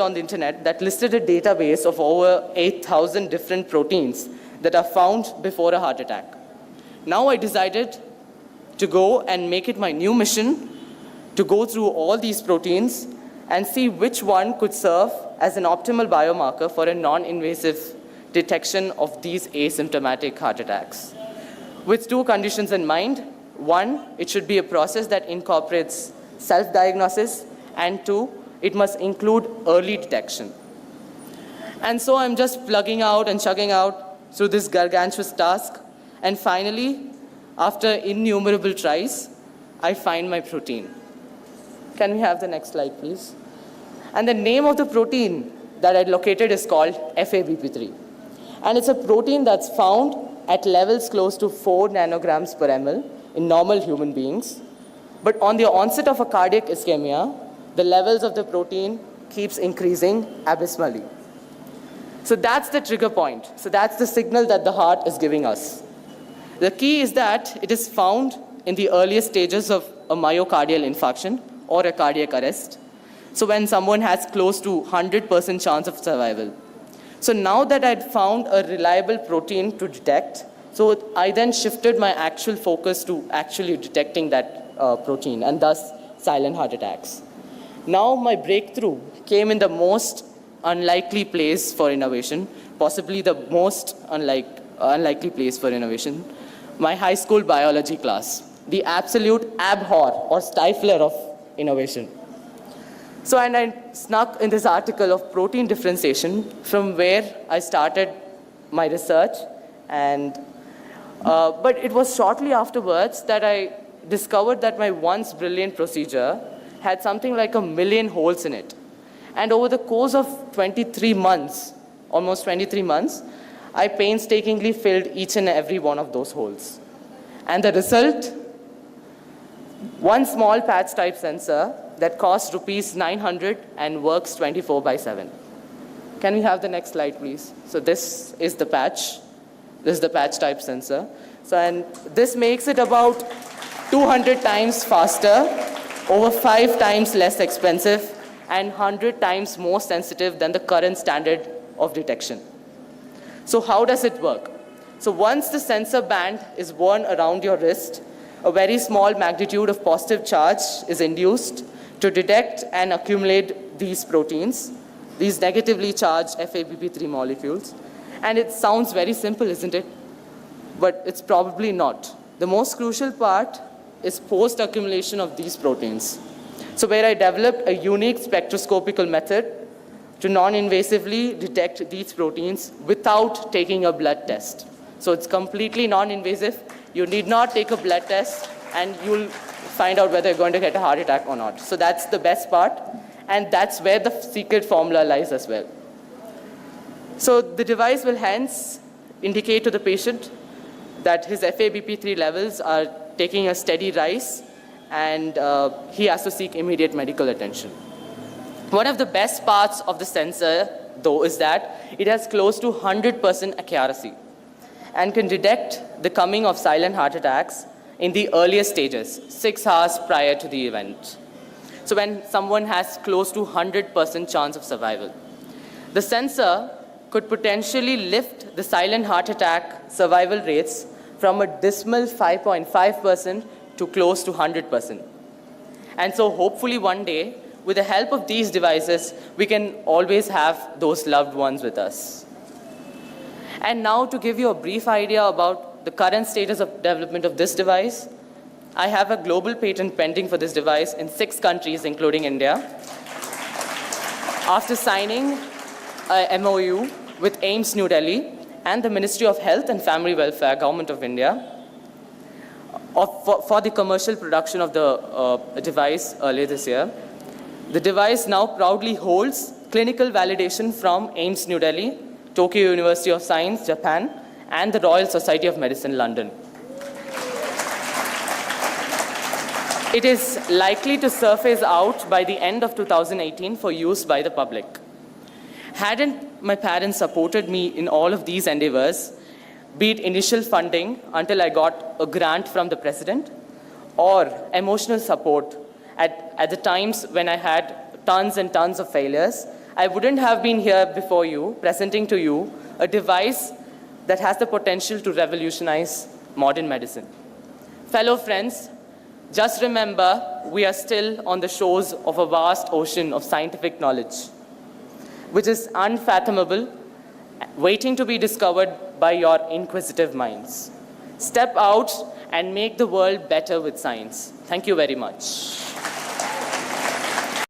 on the internet that listed a database of over 8,000 different proteins that are found before a heart attack. Now I decided to go and make it my new mission to go through all these proteins and see which one could serve as an optimal biomarker for a non-invasive detection of these asymptomatic heart attacks. With two conditions in mind. One, it should be a process that incorporates self-diagnosis, and two, it must include early detection. And so I'm just plugging out and chugging out through this gargantuous task. And finally, after innumerable tries, I find my protein. Can we have the next slide, please? And the name of the protein that I located is called FABP3. And it's a protein that's found at levels close to 4 nanograms per ml in normal human beings. But on the onset of a cardiac ischemia, the levels of the protein keeps increasing abysmally. So that's the trigger point. So that's the signal that the heart is giving us. The key is that it is found in the earliest stages of a myocardial infarction or a cardiac arrest. So when someone has close to 100% chance of survival. So now that I'd found a reliable protein to detect, so I then shifted my actual focus to actually detecting that protein, and thus silent heart attacks. Now my breakthrough came in the most unlikely place for innovation, possibly the most unlikely place for innovation, my high school biology class, the absolute abhor or stifler of innovation. So, and I snuck in this article of protein differentiation from where I started my research, and but it was shortly afterwards that I discovered that my once brilliant procedure had something like 1 million holes in it. And over the course of 23 months, almost 23 months, I painstakingly filled each and every one of those holes. And the result, one small patch type sensor that costs rupees 900 and works 24/7. Can we have the next slide, please? So this is the patch. This is the patch type sensor. So, and this makes it about 200 times faster, over 5 times less expensive, and 100 times more sensitive than the current standard of detection. So how does it work? So once the sensor band is worn around your wrist, a very small magnitude of positive charge is induced to detect and accumulate these proteins, these negatively charged FABP3 molecules. And it sounds very simple, isn't it? But it's probably not. The most crucial part is post-accumulation of these proteins. So where I developed a unique spectroscopical method to non-invasively detect these proteins without taking a blood test. So it's completely non-invasive. You need not take a blood test, and you'll find out whether you're going to get a heart attack or not. So that's the best part, and that's where the secret formula lies as well. So the device will hence indicate to the patient that his FABP3 levels are taking a steady rise, and he has to seek immediate medical attention. One of the best parts of the sensor, though, is that it has close to 100% accuracy and can detect the coming of silent heart attacks in the earliest stages, 6 hours prior to the event. So when someone has close to 100% chance of survival. The sensor could potentially lift the silent heart attack survival rates from a dismal 5.5% to close to 100%. And so hopefully one day, with the help of these devices, we can always have those loved ones with us. And now to give you a brief idea about the current status of development of this device, I have a global patent pending for this device in 6 countries, including India. After signing a MOU with AIIMS New Delhi and the Ministry of Health and Family Welfare, Government of India, for the commercial production of the device earlier this year. The device now proudly holds clinical validation from AIIMS New Delhi, Tokyo University of Science, Japan, and the Royal Society of Medicine, London. It is likely to surface out by the end of 2018 for use by the public. Hadn't my parents supported me in all of these endeavors, be it initial funding until I got a grant from the president, or emotional support at the times when I had tons and tons of failures, I wouldn't have been here before you, presenting to you a device that has the potential to revolutionize modern medicine. Fellow friends, just remember, we are still on the shores of a vast ocean of scientific knowledge, which is unfathomable, waiting to be discovered by your inquisitive minds. Step out and make the world better with science. Thank you very much.